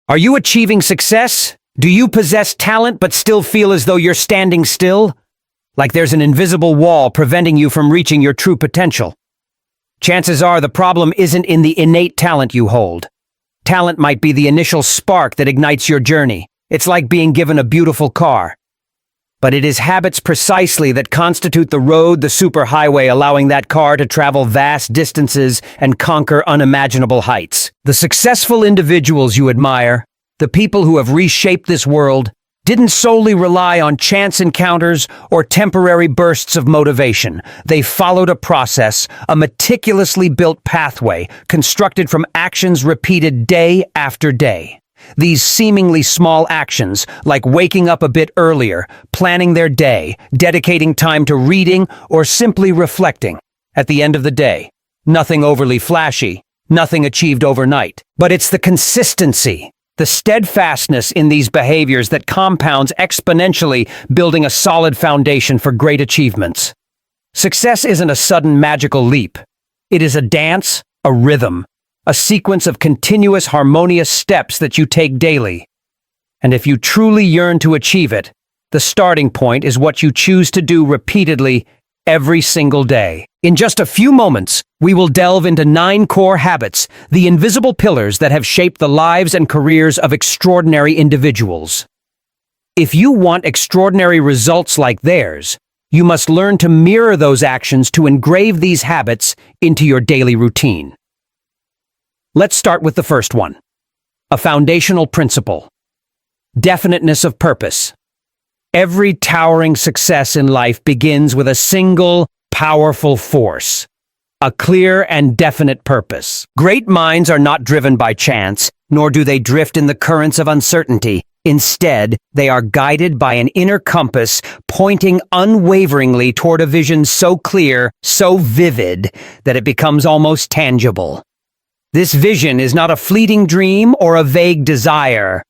Are you achieving success? Do you possess talent but still feel as though you're standing still? Like there's an invisible wall preventing you from reaching your true potential. Chances are the problem isn't in the innate talent you hold. Talent might be the initial spark that ignites your journey. It's like being given a beautiful car. But it is habits precisely that constitute the road, the superhighway, allowing that car to travel vast distances and conquer unimaginable heights. The successful individuals you admire, the people who have reshaped this world, didn't solely rely on chance encounters or temporary bursts of motivation. They followed a process, a meticulously built pathway, constructed from actions repeated day after day. These seemingly small actions, like waking up a bit earlier, planning their day, dedicating time to reading, or simply reflecting. At the end of the day, nothing overly flashy, nothing achieved overnight. But it's the consistency, the steadfastness in these behaviors that compounds exponentially, building a solid foundation for great achievements. Success isn't a sudden magical leap. It is a dance, a rhythm, a sequence of continuous harmonious steps that you take daily. And if you truly yearn to achieve it, the starting point is what you choose to do repeatedly every single day. In just a few moments, we will delve into 9 core habits, the invisible pillars that have shaped the lives and careers of extraordinary individuals. If you want extraordinary results like theirs, you must learn to mirror those actions to engrave these habits into your daily routine. Let's start with the first one. A foundational principle. Definiteness of purpose. Every towering success in life begins with a single, powerful force. A clear and definite purpose. Great minds are not driven by chance, nor do they drift in the currents of uncertainty. Instead, they are guided by an inner compass, pointing unwaveringly toward a vision so clear, so vivid, that it becomes almost tangible. This vision is not a fleeting dream or a vague desire.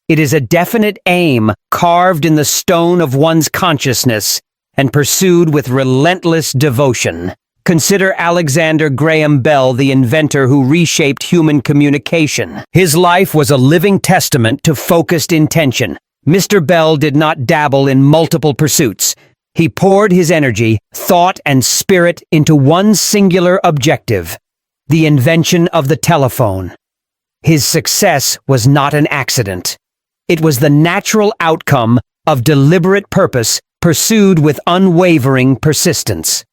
It is a definite aim carved in the stone of one's consciousness and pursued with relentless devotion. Consider Alexander Graham Bell, the inventor who reshaped human communication. His life was a living testament to focused intention. Mr. Bell did not dabble in multiple pursuits. He poured his energy, thought, and spirit into one singular objective: the invention of the telephone. His success was not an accident. It was the natural outcome of deliberate purpose pursued with unwavering persistence.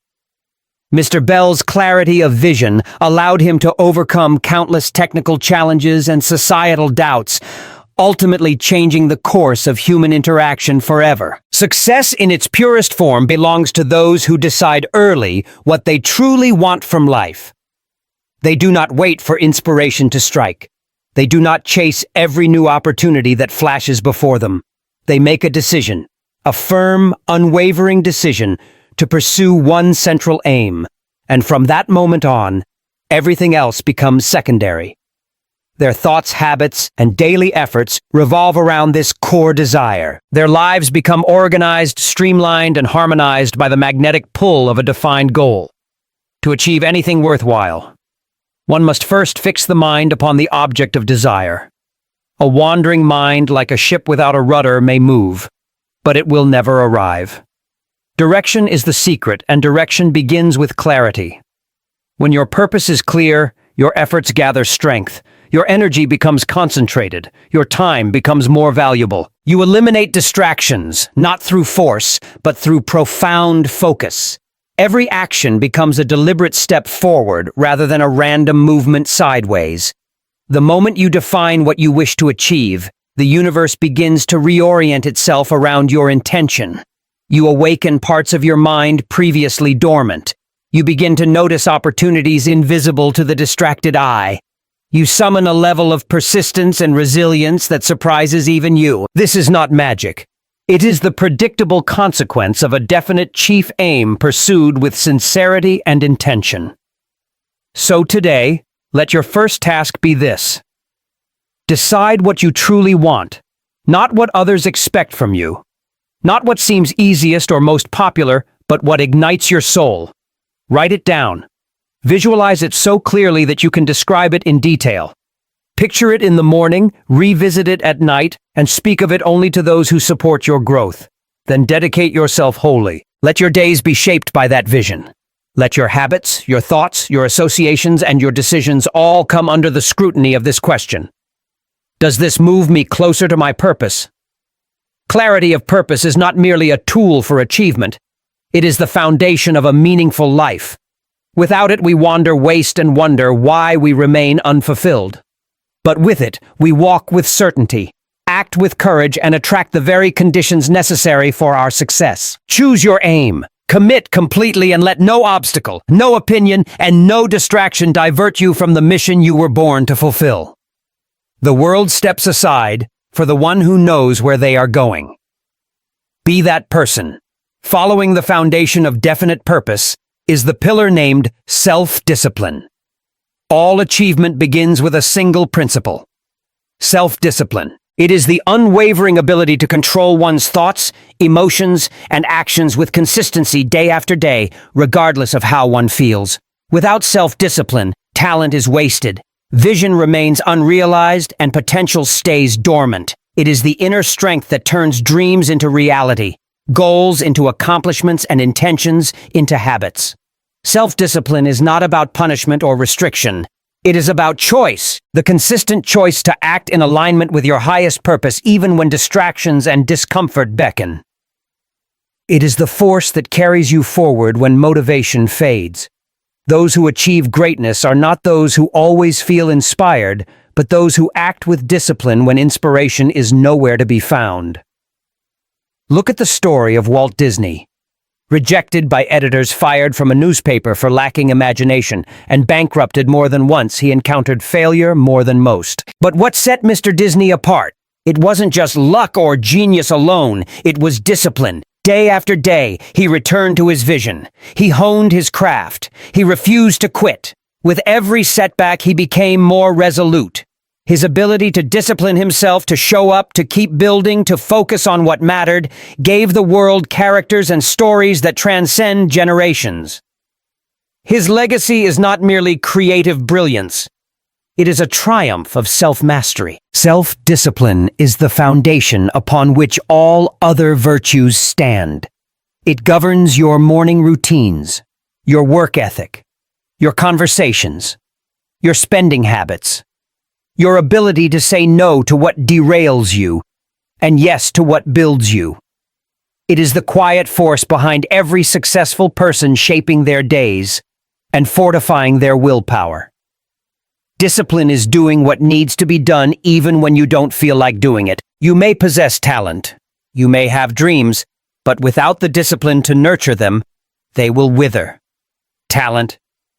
Mr. Bell's clarity of vision allowed him to overcome countless technical challenges and societal doubts, ultimately changing the course of human interaction forever. Success in its purest form belongs to those who decide early what they truly want from life. They do not wait for inspiration to strike. They do not chase every new opportunity that flashes before them. They make a decision, a firm, unwavering decision, to pursue one central aim, and from that moment on, everything else becomes secondary. Their thoughts, habits, and daily efforts revolve around this core desire. Their lives become organized, streamlined, and harmonized by the magnetic pull of a defined goal. To achieve anything worthwhile, one must first fix the mind upon the object of desire. A wandering mind, like a ship without a rudder, may move, but it will never arrive. Direction is the secret, and direction begins with clarity. When your purpose is clear, your efforts gather strength. Your energy becomes concentrated. Your time becomes more valuable. You eliminate distractions, not through force, but through profound focus. Every action becomes a deliberate step forward rather than a random movement sideways. The moment you define what you wish to achieve, the universe begins to reorient itself around your intention. You awaken parts of your mind previously dormant. You begin to notice opportunities invisible to the distracted eye. You summon a level of persistence and resilience that surprises even you. This is not magic. It is the predictable consequence of a definite chief aim pursued with sincerity and intention. So today, let your first task be this. Decide what you truly want, not what others expect from you. Not what seems easiest or most popular, but what ignites your soul. Write it down. Visualize it so clearly that you can describe it in detail. Picture it in the morning, revisit it at night, and speak of it only to those who support your growth. Then dedicate yourself wholly. Let your days be shaped by that vision. Let your habits, your thoughts, your associations, and your decisions all come under the scrutiny of this question. Does this move me closer to my purpose? Clarity of purpose is not merely a tool for achievement. It is the foundation of a meaningful life. Without it, we wander, waste, and wonder why we remain unfulfilled. But with it, we walk with certainty, act with courage, and attract the very conditions necessary for our success. Choose your aim. Commit completely and let no obstacle, no opinion, and no distraction divert you from the mission you were born to fulfill. The world steps aside for the one who knows where they are going. Be that person. Following the foundation of definite purpose is the pillar named self-discipline. All achievement begins with a single principle: self-discipline. It is the unwavering ability to control one's thoughts, emotions, and actions with consistency day after day, regardless of how one feels. Without self-discipline, talent is wasted, vision remains unrealized, and potential stays dormant. It is the inner strength that turns dreams into reality, goals into accomplishments, and intentions into habits. Self-discipline is not about punishment or restriction. It is about choice, the consistent choice to act in alignment with your highest purpose even when distractions and discomfort beckon. It is the force that carries you forward when motivation fades. Those who achieve greatness are not those who always feel inspired, but those who act with discipline when inspiration is nowhere to be found. Look at the story of Walt Disney. Rejected by editors, fired from a newspaper for lacking imagination, and bankrupted more than once, he encountered failure more than most. But what set Mr. Disney apart? It wasn't just luck or genius alone, it was discipline. Day after day, he returned to his vision. He honed his craft. He refused to quit. With every setback, he became more resolute. His ability to discipline himself, to show up, to keep building, to focus on what mattered, gave the world characters and stories that transcend generations. His legacy is not merely creative brilliance. It is a triumph of self-mastery. Self-discipline is the foundation upon which all other virtues stand. It governs your morning routines, your work ethic, your conversations, your spending habits, your ability to say no to what derails you, and yes to what builds you. It is the quiet force behind every successful person, shaping their days and fortifying their willpower. Discipline is doing what needs to be done even when you don't feel like doing it. You may possess talent, you may have dreams, but without the discipline to nurture them, they will wither. Talent,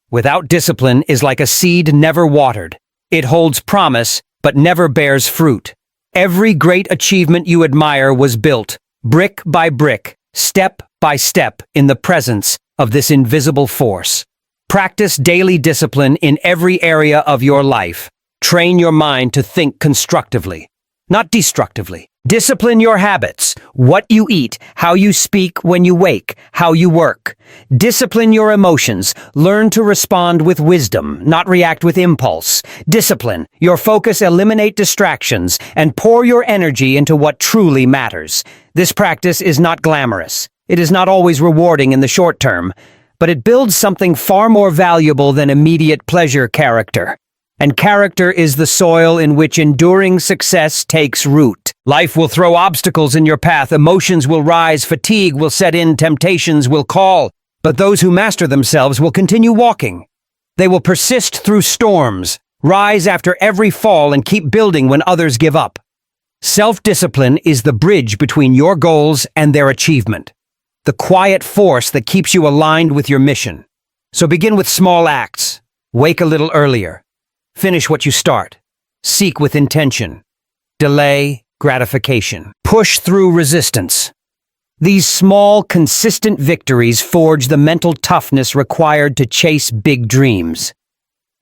without discipline, is like a seed never watered. It holds promise, but never bears fruit. Every great achievement you admire was built, brick by brick, step by step, in the presence of this invisible force. Practice daily discipline in every area of your life. Train your mind to think constructively, not destructively. Discipline your habits, what you eat, how you speak when you wake, how you work. Discipline your emotions. Learn to respond with wisdom, not react with impulse. Discipline your focus, eliminate distractions, and pour your energy into what truly matters. This practice is not glamorous. It is not always rewarding in the short term, but it builds something far more valuable than immediate pleasure: character. And character is the soil in which enduring success takes root. Life will throw obstacles in your path, emotions will rise, fatigue will set in, temptations will call. But those who master themselves will continue walking. They will persist through storms, rise after every fall, and keep building when others give up. Self-discipline is the bridge between your goals and their achievement, the quiet force that keeps you aligned with your mission. So begin with small acts. Wake a little earlier. Finish what you start. Seek with intention. Delay gratification. Push through resistance. These small, consistent victories forge the mental toughness required to chase big dreams.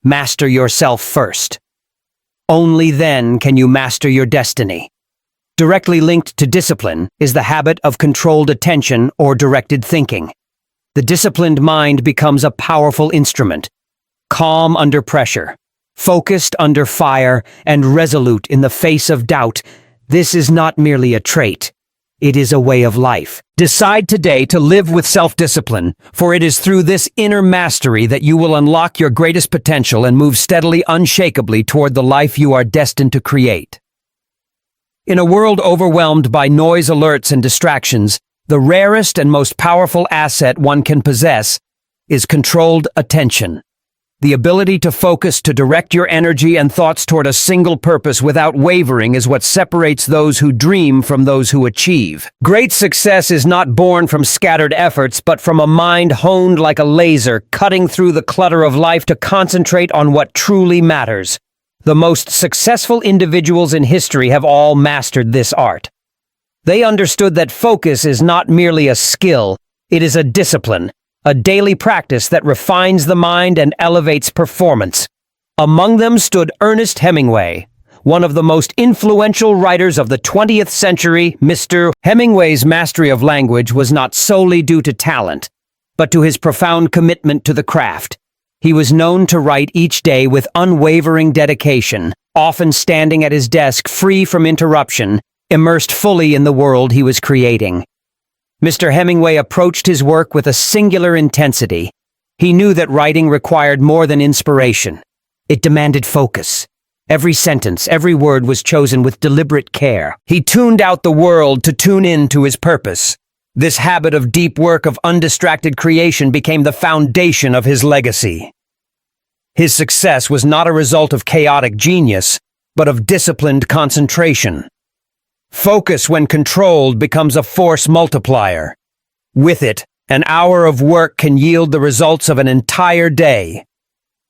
Master yourself first. Only then can you master your destiny. Directly linked to discipline is the habit of controlled attention or directed thinking. The disciplined mind becomes a powerful instrument, calm under pressure, focused under fire, and resolute in the face of doubt. This is not merely a trait. It is a way of life. Decide today to live with self-discipline, for it is through this inner mastery that you will unlock your greatest potential and move steadily, unshakably toward the life you are destined to create. In a world overwhelmed by noise, alerts, and distractions, the rarest and most powerful asset one can possess is controlled attention. The ability to focus, to direct your energy and thoughts toward a single purpose without wavering is what separates those who dream from those who achieve. Great success is not born from scattered efforts, but from a mind honed like a laser, cutting through the clutter of life to concentrate on what truly matters. The most successful individuals in history have all mastered this art. They understood that focus is not merely a skill, it is a discipline. A daily practice that refines the mind and elevates performance. Among them stood Ernest Hemingway, one of the most influential writers of the 20th century. Mr. Hemingway's mastery of language was not solely due to talent, but to his profound commitment to the craft. He was known to write each day with unwavering dedication, often standing at his desk free from interruption, immersed fully in the world he was creating. Mr. Hemingway approached his work with a singular intensity. He knew that writing required more than inspiration. It demanded focus. Every sentence, every word was chosen with deliberate care. He tuned out the world to tune in to his purpose. This habit of deep work, of undistracted creation, became the foundation of his legacy. His success was not a result of chaotic genius, but of disciplined concentration. Focus, when controlled, becomes a force multiplier. With it, an hour of work can yield the results of an entire day.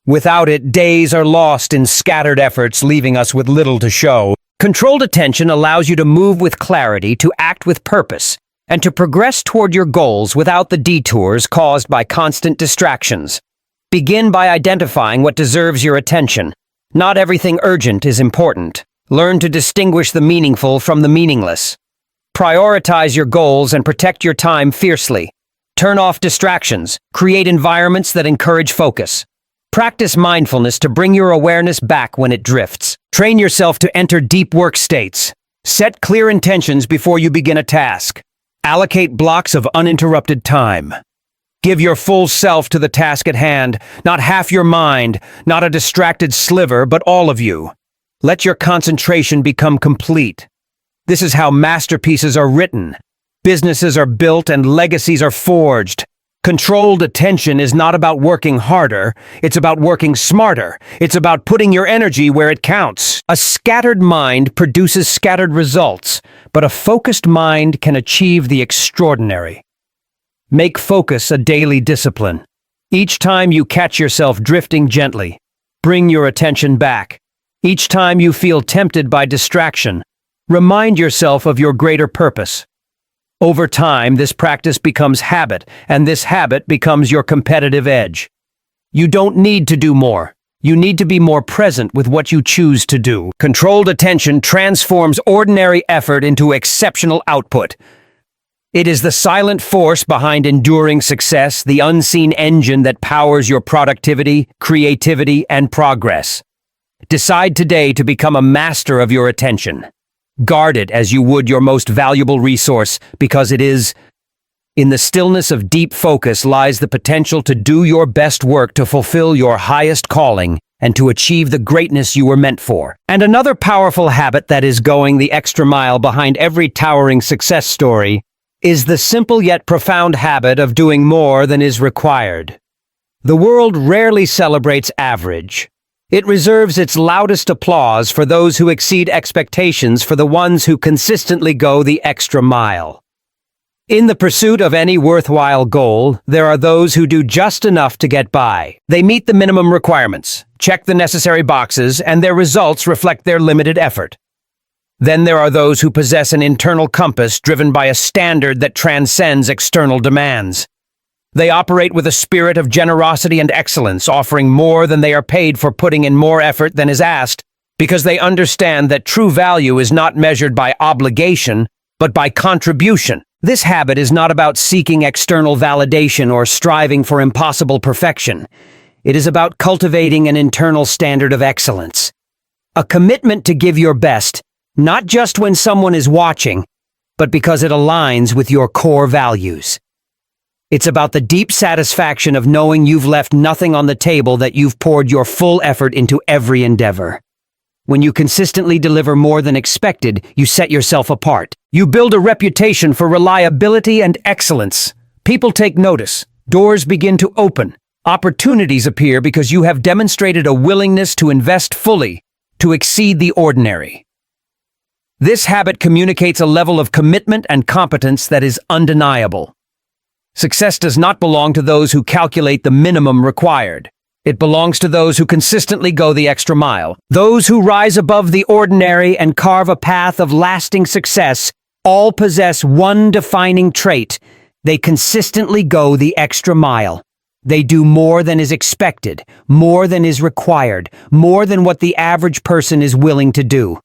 Without it, days are lost in scattered efforts, leaving us with little to show. Controlled attention allows you to move with clarity, to act with purpose, and to progress toward your goals without the detours caused by constant distractions. Begin by identifying what deserves your attention. Not everything urgent is important. Learn to distinguish the meaningful from the meaningless. Prioritize your goals and protect your time fiercely. Turn off distractions. Create environments that encourage focus. Practice mindfulness to bring your awareness back when it drifts. Train yourself to enter deep work states. Set clear intentions before you begin a task. Allocate blocks of uninterrupted time. Give your full self to the task at hand, not half your mind, not a distracted sliver, but all of you. Let your concentration become complete. This is how masterpieces are written. Businesses are built and legacies are forged. Controlled attention is not about working harder, it's about working smarter. It's about putting your energy where it counts. A scattered mind produces scattered results, but a focused mind can achieve the extraordinary. Make focus a daily discipline. Each time you catch yourself drifting gently, bring your attention back. Each time you feel tempted by distraction, remind yourself of your greater purpose. Over time, this practice becomes habit, and this habit becomes your competitive edge. You don't need to do more. You need to be more present with what you choose to do. Controlled attention transforms ordinary effort into exceptional output. It is the silent force behind enduring success, the unseen engine that powers your productivity, creativity, and progress. Decide today to become a master of your attention. Guard it as you would your most valuable resource, because it is. In the stillness of deep focus lies the potential to do your best work, to fulfill your highest calling, and to achieve the greatness you were meant for. And another powerful habit that is going the extra mile behind every towering success story is the simple yet profound habit of doing more than is required. The world rarely celebrates average. It reserves its loudest applause for those who exceed expectations, for the ones who consistently go the extra mile. In the pursuit of any worthwhile goal, there are those who do just enough to get by. They meet the minimum requirements, check the necessary boxes, and their results reflect their limited effort. Then there are those who possess an internal compass driven by a standard that transcends external demands. They operate with a spirit of generosity and excellence, offering more than they are paid for, putting in more effort than is asked, because they understand that true value is not measured by obligation, but by contribution. This habit is not about seeking external validation or striving for impossible perfection. It is about cultivating an internal standard of excellence. A commitment to give your best, not just when someone is watching, but because it aligns with your core values. It's about the deep satisfaction of knowing you've left nothing on the table, that you've poured your full effort into every endeavor. When you consistently deliver more than expected, you set yourself apart. You build a reputation for reliability and excellence. People take notice. Doors begin to open. Opportunities appear because you have demonstrated a willingness to invest fully, to exceed the ordinary. This habit communicates a level of commitment and competence that is undeniable. Success does not belong to those who calculate the minimum required. It belongs to those who consistently go the extra mile. Those who rise above the ordinary and carve a path of lasting success all possess one defining trait. They consistently go the extra mile. They do more than is expected, more than is required, more than what the average person is willing to do.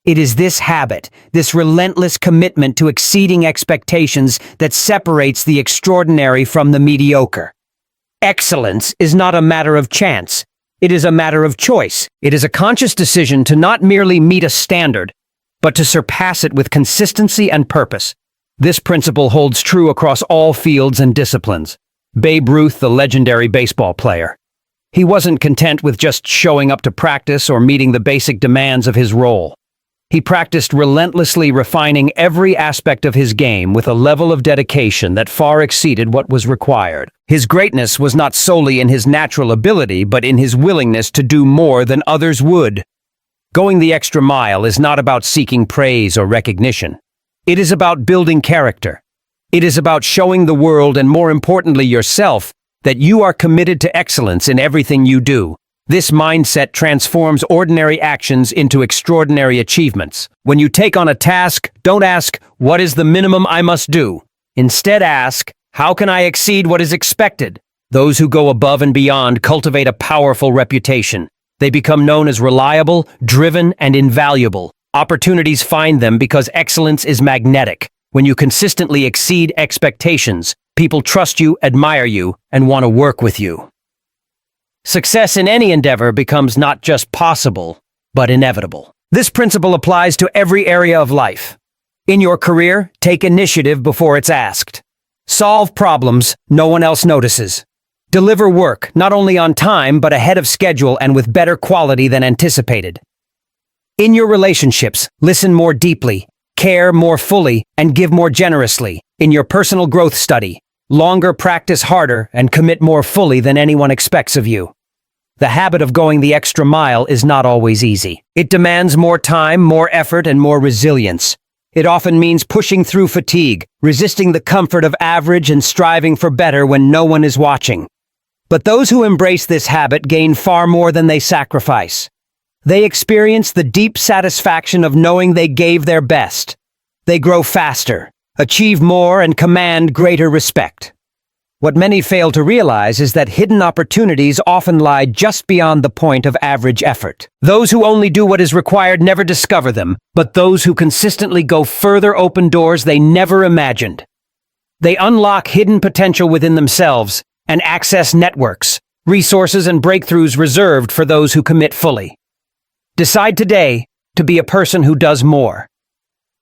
It is this habit, this relentless commitment to exceeding expectations, that separates the extraordinary from the mediocre. Excellence is not a matter of chance. It is a matter of choice. It is a conscious decision to not merely meet a standard, but to surpass it with consistency and purpose. This principle holds true across all fields and disciplines. Babe Ruth, the legendary baseball player. He wasn't content with just showing up to practice or meeting the basic demands of his role. He practiced relentlessly, refining every aspect of his game with a level of dedication that far exceeded what was required. His greatness was not solely in his natural ability, but in his willingness to do more than others would. Going the extra mile is not about seeking praise or recognition. It is about building character. It is about showing the world, and more importantly yourself, that you are committed to excellence in everything you do. This mindset transforms ordinary actions into extraordinary achievements. When you take on a task, don't ask, "What is the minimum I must do?" Instead ask, "How can I exceed what is expected?" Those who go above and beyond cultivate a powerful reputation. They become known as reliable, driven, and invaluable. Opportunities find them because excellence is magnetic. When you consistently exceed expectations, people trust you, admire you, and want to work with you. Success in any endeavor becomes not just possible, but inevitable. This principle applies to every area of life. In your career, take initiative before it's asked. Solve problems no one else notices. Deliver work not only on time, but ahead of schedule and with better quality than anticipated. In your relationships, listen more deeply, care more fully, and give more generously. In your personal growth, study longer, practice harder, and commit more fully than anyone expects of you. The habit of going the extra mile is not always easy. It demands more time, more effort, and more resilience. It often means pushing through fatigue, resisting the comfort of average, and striving for better when no one is watching. But those who embrace this habit gain far more than they sacrifice. They experience the deep satisfaction of knowing they gave their best. They grow faster, achieve more, and command greater respect. What many fail to realize is that hidden opportunities often lie just beyond the point of average effort. Those who only do what is required never discover them, but those who consistently go further open doors they never imagined. They unlock hidden potential within themselves and access networks, resources, and breakthroughs reserved for those who commit fully. Decide today to be a person who does more.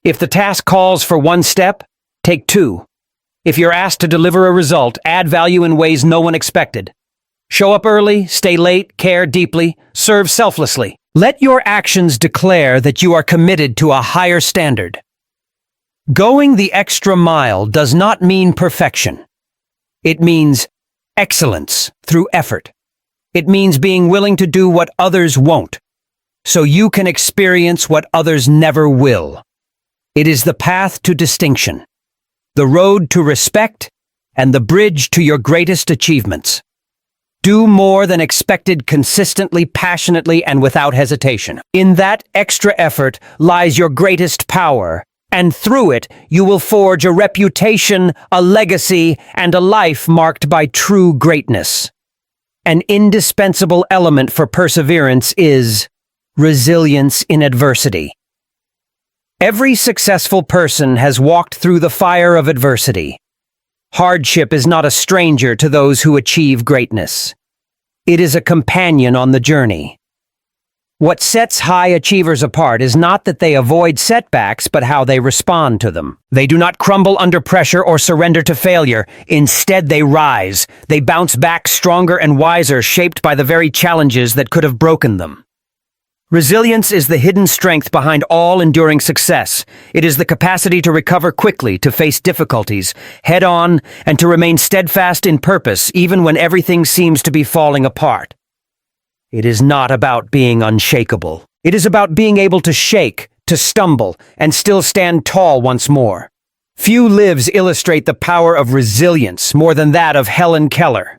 If the task calls for one step, take two. If you're asked to deliver a result, add value in ways no one expected. Show up early, stay late, care deeply, serve selflessly. Let your actions declare that you are committed to a higher standard. Going the extra mile does not mean perfection. It means excellence through effort. It means being willing to do what others won't, so you can experience what others never will. It is the path to distinction, the road to respect, and the bridge to your greatest achievements. Do more than expected consistently, passionately, and without hesitation. In that extra effort lies your greatest power, and through it you will forge a reputation, a legacy, and a life marked by true greatness. An indispensable element for perseverance is resilience in adversity. Every successful person has walked through the fire of adversity. Hardship is not a stranger to those who achieve greatness. It is a companion on the journey. What sets high achievers apart is not that they avoid setbacks, but how they respond to them. They do not crumble under pressure or surrender to failure. Instead, they rise. They bounce back stronger and wiser, shaped by the very challenges that could have broken them. Resilience is the hidden strength behind all enduring success. It is the capacity to recover quickly, to face difficulties head on, and to remain steadfast in purpose even when everything seems to be falling apart. It is not about being unshakable. It is about being able to shake, to stumble, and still stand tall once more. Few lives illustrate the power of resilience more than that of Helen Keller.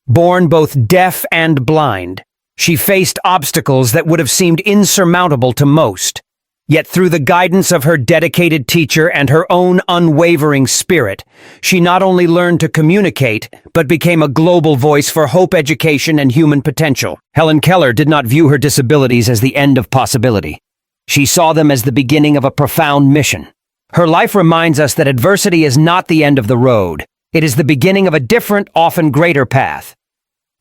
Born both deaf and blind, she faced obstacles that would have seemed insurmountable to most. Yet through the guidance of her dedicated teacher and her own unwavering spirit, she not only learned to communicate, but became a global voice for hope, education, and human potential. Helen Keller did not view her disabilities as the end of possibility. She saw them as the beginning of a profound mission. Her life reminds us that adversity is not the end of the road. It is the beginning of a different, often greater path.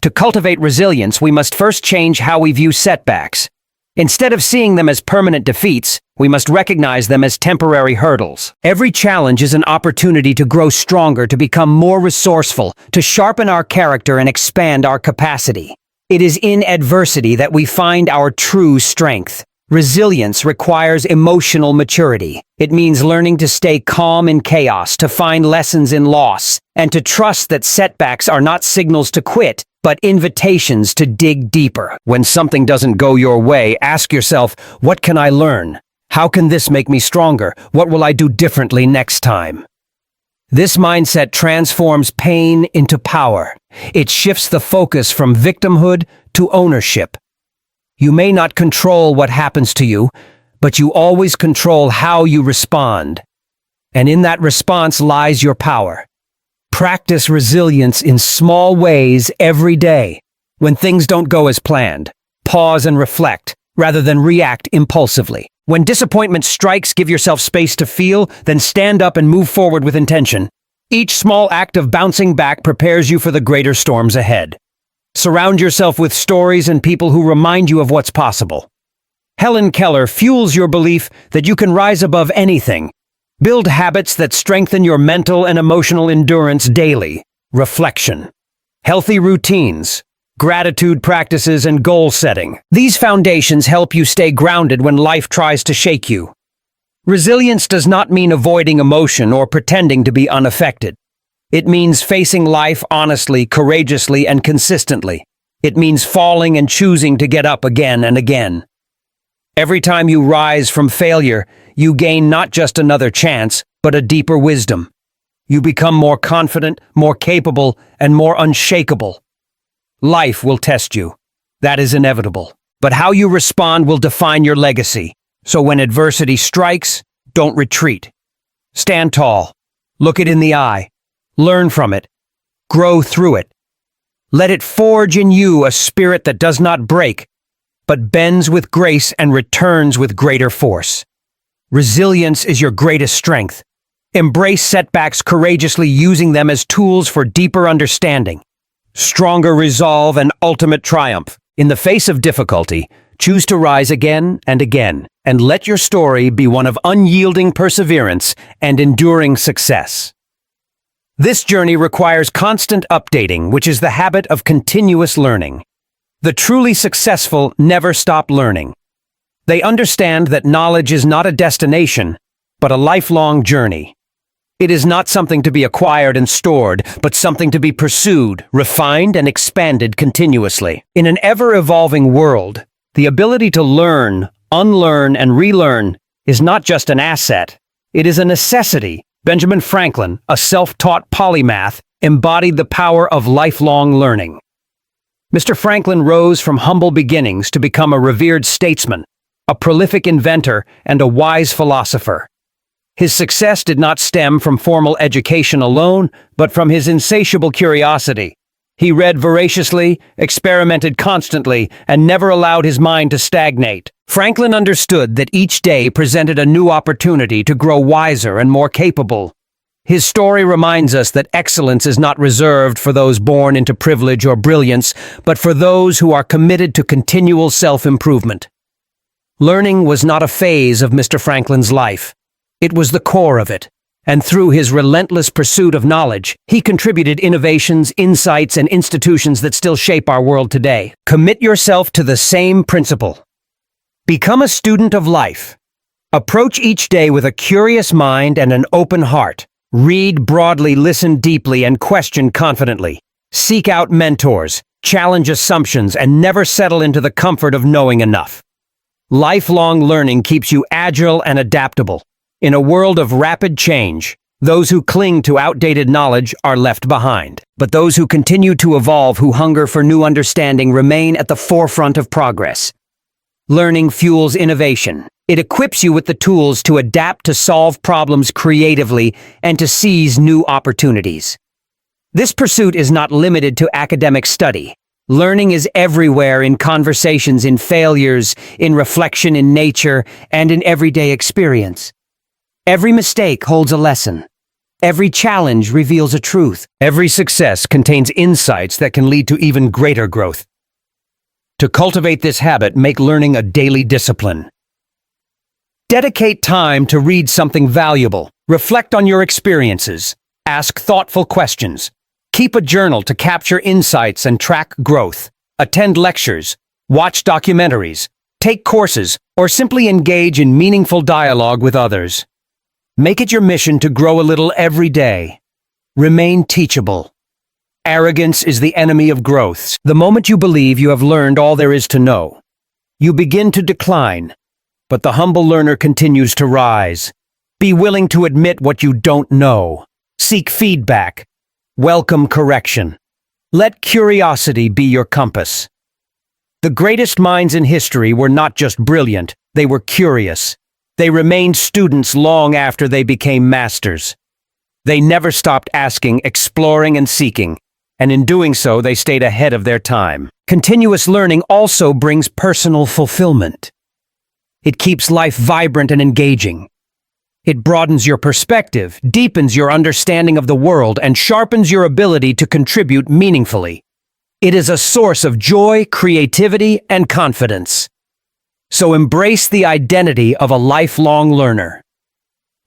To cultivate resilience, we must first change how we view setbacks. Instead of seeing them as permanent defeats, we must recognize them as temporary hurdles. Every challenge is an opportunity to grow stronger, to become more resourceful, to sharpen our character and expand our capacity. It is in adversity that we find our true strength. Resilience requires emotional maturity. It means learning to stay calm in chaos, to find lessons in loss, and to trust that setbacks are not signals to quit, but invitations to dig deeper. When something doesn't go your way, ask yourself, what can I learn? How can this make me stronger? What will I do differently next time? This mindset transforms pain into power. It shifts the focus from victimhood to ownership. You may not control what happens to you, but you always control how you respond. And in that response lies your power. Practice resilience in small ways every day. When things don't go as planned, pause and reflect, rather than react impulsively. When disappointment strikes, give yourself space to feel, then stand up and move forward with intention. Each small act of bouncing back prepares you for the greater storms ahead. Surround yourself with stories and people who remind you of what's possible. Helen Keller fuels your belief that you can rise above anything. Build habits that strengthen your mental and emotional endurance daily. Reflection, healthy routines, gratitude practices, and goal setting. These foundations help you stay grounded when life tries to shake you. Resilience does not mean avoiding emotion or pretending to be unaffected. It means facing life honestly, courageously, and consistently. It means falling and choosing to get up again and again. Every time you rise from failure, you gain not just another chance, but a deeper wisdom. You become more confident, more capable, and more unshakable. Life will test you. That is inevitable. But how you respond will define your legacy. So when adversity strikes, don't retreat. Stand tall. Look it in the eye. Learn from it. Grow through it. Let it forge in you a spirit that does not break, but bends with grace and returns with greater force. Resilience is your greatest strength. Embrace setbacks courageously, using them as tools for deeper understanding, stronger resolve, and ultimate triumph. In the face of difficulty, choose to rise again, and let your story be one of unyielding perseverance and enduring success. This journey requires constant updating, which is the habit of continuous learning. The truly successful never stop learning. They understand that knowledge is not a destination, but a lifelong journey. It is not something to be acquired and stored, but something to be pursued, refined, and expanded continuously. In an ever-evolving world, the ability to learn, unlearn, and relearn is not just an asset, it is a necessity. Benjamin Franklin, a self-taught polymath, embodied the power of lifelong learning. Mr. Franklin rose from humble beginnings to become a revered statesman, a prolific inventor, and a wise philosopher. His success did not stem from formal education alone, but from his insatiable curiosity. He read voraciously, experimented constantly, and never allowed his mind to stagnate. Franklin understood that each day presented a new opportunity to grow wiser and more capable. His story reminds us that excellence is not reserved for those born into privilege or brilliance, but for those who are committed to continual self-improvement. Learning was not a phase of Mr. Franklin's life. It was the core of it, and through his relentless pursuit of knowledge, he contributed innovations, insights, and institutions that still shape our world today. Commit yourself to the same principle. Become a student of life. Approach each day with a curious mind and an open heart. Read broadly, listen deeply, and question confidently. Seek out mentors, challenge assumptions, and never settle into the comfort of knowing enough. Lifelong learning keeps you agile and adaptable. In a world of rapid change, those who cling to outdated knowledge are left behind. But those who continue to evolve, who hunger for new understanding, remain at the forefront of progress. Learning fuels innovation. It equips you with the tools to adapt, to solve problems creatively, and to seize new opportunities. This pursuit is not limited to academic study. Learning is everywhere, in conversations, in failures, in reflection, in nature, and in everyday experience. Every mistake holds a lesson. Every challenge reveals a truth. Every success contains insights that can lead to even greater growth. To cultivate this habit, make learning a daily discipline. Dedicate time to read something valuable. Reflect on your experiences. Ask thoughtful questions. Keep a journal to capture insights and track growth. Attend lectures. Watch documentaries. Take courses, or simply engage in meaningful dialogue with others. Make it your mission to grow a little every day. Remain teachable. Arrogance is the enemy of growth. The moment you believe you have learned all there is to know, you begin to decline. But the humble learner continues to rise. Be willing to admit what you don't know. Seek feedback. Welcome correction. Let curiosity be your compass. The greatest minds in history were not just brilliant, they were curious. They remained students long after they became masters. They never stopped asking, exploring, and seeking, and in doing so, they stayed ahead of their time. Continuous learning also brings personal fulfillment. It keeps life vibrant and engaging. It broadens your perspective, deepens your understanding of the world, and sharpens your ability to contribute meaningfully. It is a source of joy, creativity, and confidence. So embrace the identity of a lifelong learner.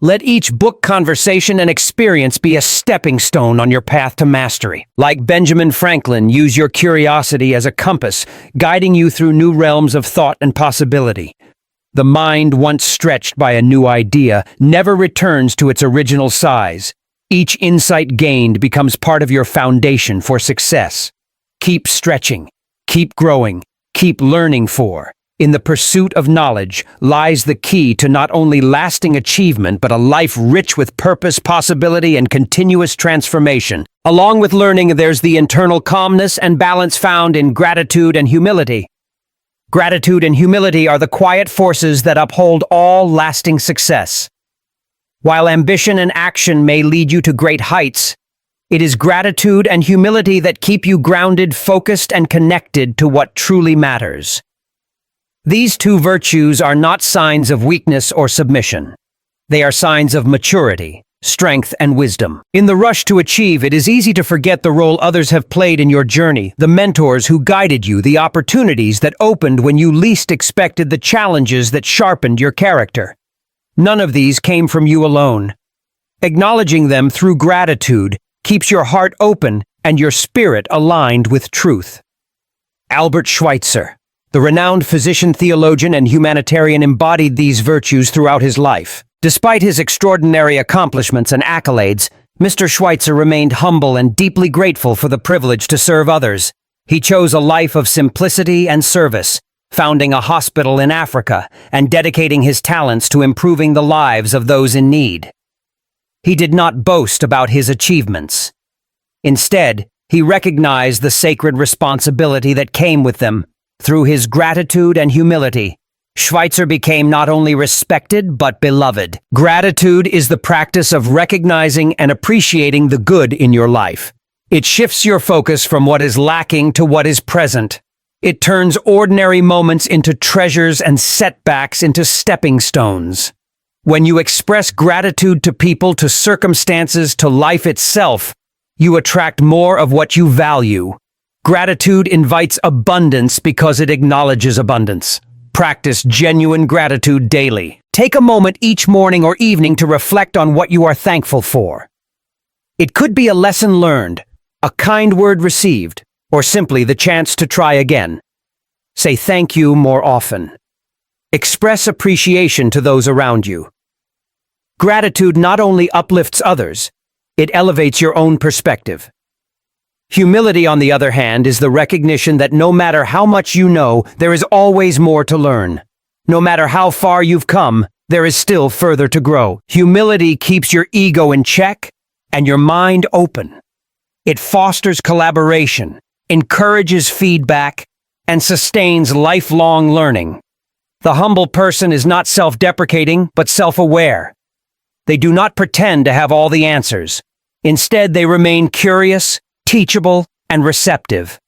Let each book, conversation, and experience be a stepping stone on your path to mastery. Like Benjamin Franklin, use your curiosity as a compass, guiding you through new realms of thought and possibility. The mind, once stretched by a new idea, never returns to its original size. Each insight gained becomes part of your foundation for success. Keep stretching, keep growing, keep learning, for in the pursuit of knowledge lies the key to not only lasting achievement but a life rich with purpose, possibility, and continuous transformation. Along with learning, there's the internal calmness and balance found in gratitude and humility. Gratitude and humility are the quiet forces that uphold all lasting success. While ambition and action may lead you to great heights, it is gratitude and humility that keep you grounded, focused, and connected to what truly matters. These two virtues are not signs of weakness or submission. They are signs of maturity, strength, and wisdom. In the rush to achieve, it is easy to forget the role others have played in your journey, the mentors who guided you, the opportunities that opened when you least expected, the challenges that sharpened your character. None of these came from you alone. Acknowledging them through gratitude keeps your heart open and your spirit aligned with truth. Albert Schweitzer, the renowned physician, theologian, and humanitarian, embodied these virtues throughout his life. Despite his extraordinary accomplishments and accolades, Mr. Schweitzer remained humble and deeply grateful for the privilege to serve others. He chose a life of simplicity and service, founding a hospital in Africa and dedicating his talents to improving the lives of those in need. He did not boast about his achievements. Instead, he recognized the sacred responsibility that came with them. Through his gratitude and humility, Schweitzer became not only respected but beloved. Gratitude is the practice of recognizing and appreciating the good in your life. It shifts your focus from what is lacking to what is present. It turns ordinary moments into treasures and setbacks into stepping stones. When you express gratitude to people, to circumstances, to life itself, you attract more of what you value. Gratitude invites abundance because it acknowledges abundance. Practice genuine gratitude daily. Take a moment each morning or evening to reflect on what you are thankful for. It could be a lesson learned, a kind word received, or simply the chance to try again. Say thank you more often. Express appreciation to those around you. Gratitude not only uplifts others, it elevates your own perspective. Humility, on the other hand, is the recognition that no matter how much you know, there is always more to learn. No matter how far you've come, there is still further to grow. Humility keeps your ego in check and your mind open. It fosters collaboration, encourages feedback, and sustains lifelong learning. The humble person is not self-deprecating, but self-aware. They do not pretend to have all the answers. Instead, they remain curious, teachable, and receptive.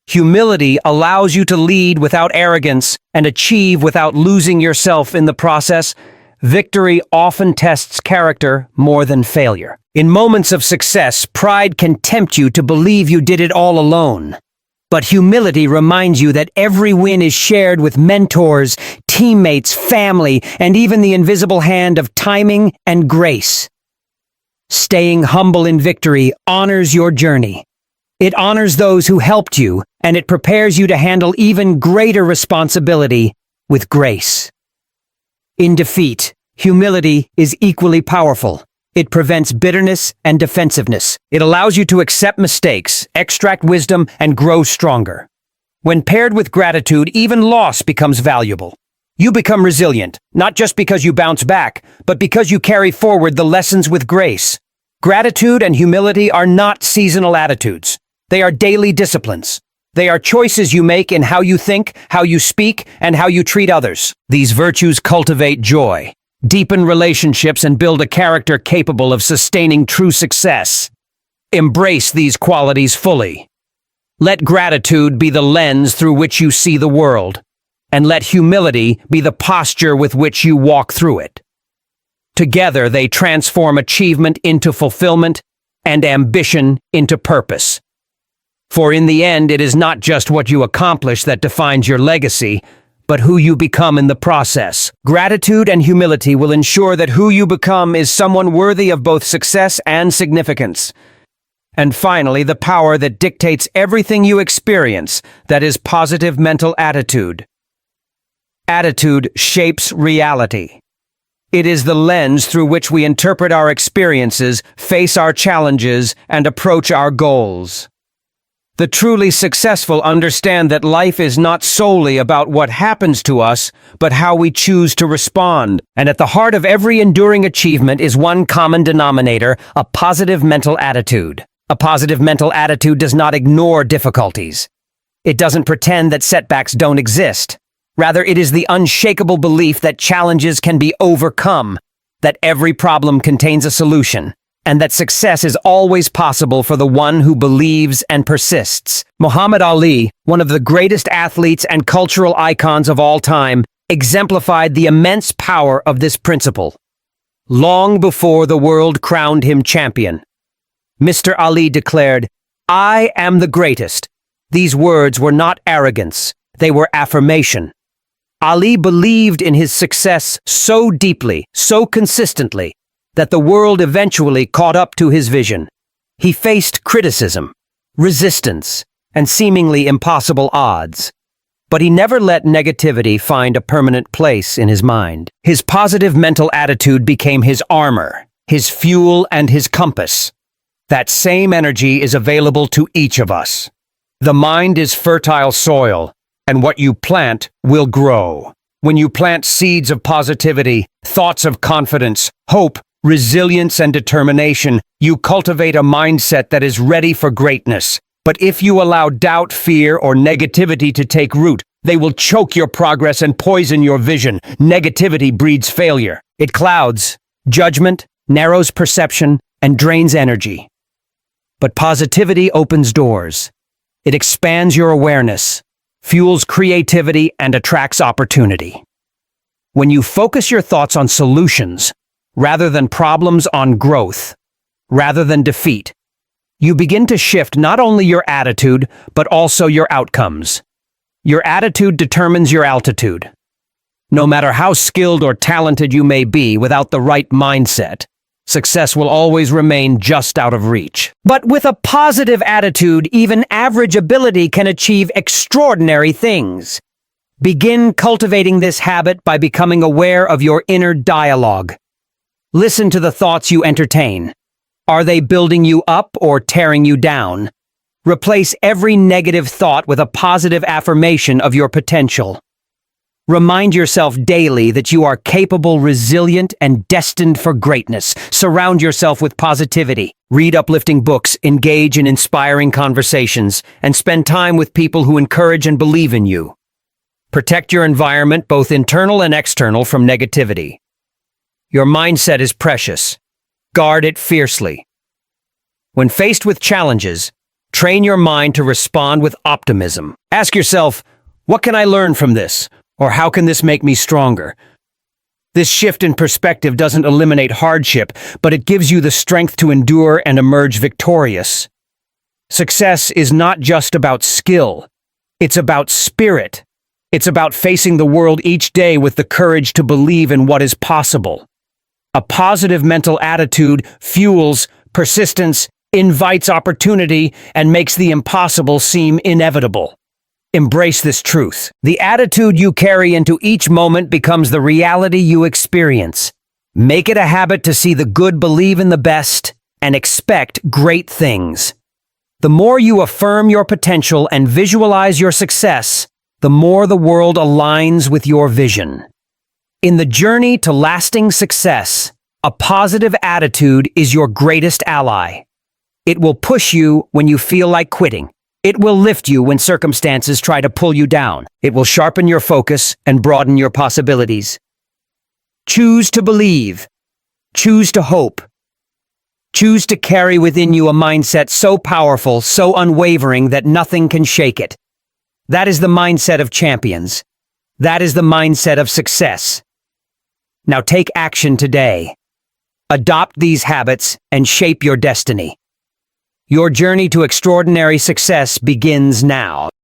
Humility allows you to lead without arrogance and achieve without losing yourself in the process. Victory often tests character more than failure. In moments of success, pride can tempt you to believe you did it all alone. But humility reminds you that every win is shared with mentors, teammates, family, and even the invisible hand of timing and grace. Staying humble in victory honors your journey. It honors those who helped you, and it prepares you to handle even greater responsibility with grace. In defeat, humility is equally powerful. It prevents bitterness and defensiveness. It allows you to accept mistakes, extract wisdom, and grow stronger. When paired with gratitude, even loss becomes valuable. You become resilient, not just because you bounce back, but because you carry forward the lessons with grace. Gratitude and humility are not seasonal attitudes. They are daily disciplines. They are choices you make in how you think, how you speak, and how you treat others. These virtues cultivate joy, deepen relationships, and build a character capable of sustaining true success. Embrace these qualities fully. Let gratitude be the lens through which you see the world, and let humility be the posture with which you walk through it. Together, they transform achievement into fulfillment and ambition into purpose. For in the end, it is not just what you accomplish that defines your legacy, but who you become in the process. Gratitude and humility will ensure that who you become is someone worthy of both success and significance. And finally, the power that dictates everything you experience, that is positive mental attitude. Attitude shapes reality. It is the lens through which we interpret our experiences, face our challenges, and approach our goals. The truly successful understand that life is not solely about what happens to us, but how we choose to respond. And at the heart of every enduring achievement is one common denominator: a positive mental attitude. A positive mental attitude does not ignore difficulties. It doesn't pretend that setbacks don't exist. Rather, it is the unshakable belief that challenges can be overcome, that every problem contains a solution, and that success is always possible for the one who believes and persists. Muhammad Ali, one of the greatest athletes and cultural icons of all time, exemplified the immense power of this principle. Long before the world crowned him champion, Mr. Ali declared, "I am the greatest." These words were not arrogance, they were affirmation. Ali believed in his success so deeply, so consistently, that the world eventually caught up to his vision. He faced criticism, resistance, and seemingly impossible odds. But he never let negativity find a permanent place in his mind. His positive mental attitude became his armor, his fuel, and his compass. That same energy is available to each of us. The mind is fertile soil, and what you plant will grow. When you plant seeds of positivity, thoughts of confidence, hope, resilience, and determination, you cultivate a mindset that is ready for greatness. But if you allow doubt, fear, or negativity to take root, they will choke your progress and poison your vision. Negativity breeds failure. It clouds judgment, narrows perception, and drains energy. But positivity opens doors. It expands your awareness, fuels creativity, and attracts opportunity. When you focus your thoughts on solutions, rather than problems, on growth, rather than defeat, you begin to shift not only your attitude, but also your outcomes. Your attitude determines your altitude. No matter how skilled or talented you may be, without the right mindset, success will always remain just out of reach. But with a positive attitude, even average ability can achieve extraordinary things. Begin cultivating this habit by becoming aware of your inner dialogue. Listen to the thoughts you entertain. Are they building you up or tearing you down? Replace every negative thought with a positive affirmation of your potential. Remind yourself daily that you are capable, resilient, and destined for greatness. Surround yourself with positivity. Read uplifting books, engage in inspiring conversations, and spend time with people who encourage and believe in you. Protect your environment, both internal and external, from negativity. Your mindset is precious. Guard it fiercely. When faced with challenges, train your mind to respond with optimism. Ask yourself, what can I learn from this? Or how can this make me stronger? This shift in perspective doesn't eliminate hardship, but it gives you the strength to endure and emerge victorious. Success is not just about skill. It's about spirit. It's about facing the world each day with the courage to believe in what is possible. A positive mental attitude fuels persistence, invites opportunity, and makes the impossible seem inevitable. Embrace this truth. The attitude you carry into each moment becomes the reality you experience. Make it a habit to see the good, believe in the best, and expect great things. The more you affirm your potential and visualize your success, the more the world aligns with your vision. In the journey to lasting success, a positive attitude is your greatest ally. It will push you when you feel like quitting. It will lift you when circumstances try to pull you down. It will sharpen your focus and broaden your possibilities. Choose to believe. Choose to hope. Choose to carry within you a mindset so powerful, so unwavering that nothing can shake it. That is the mindset of champions. That is the mindset of success. Now take action today. Adopt these habits and shape your destiny. Your journey to extraordinary success begins now.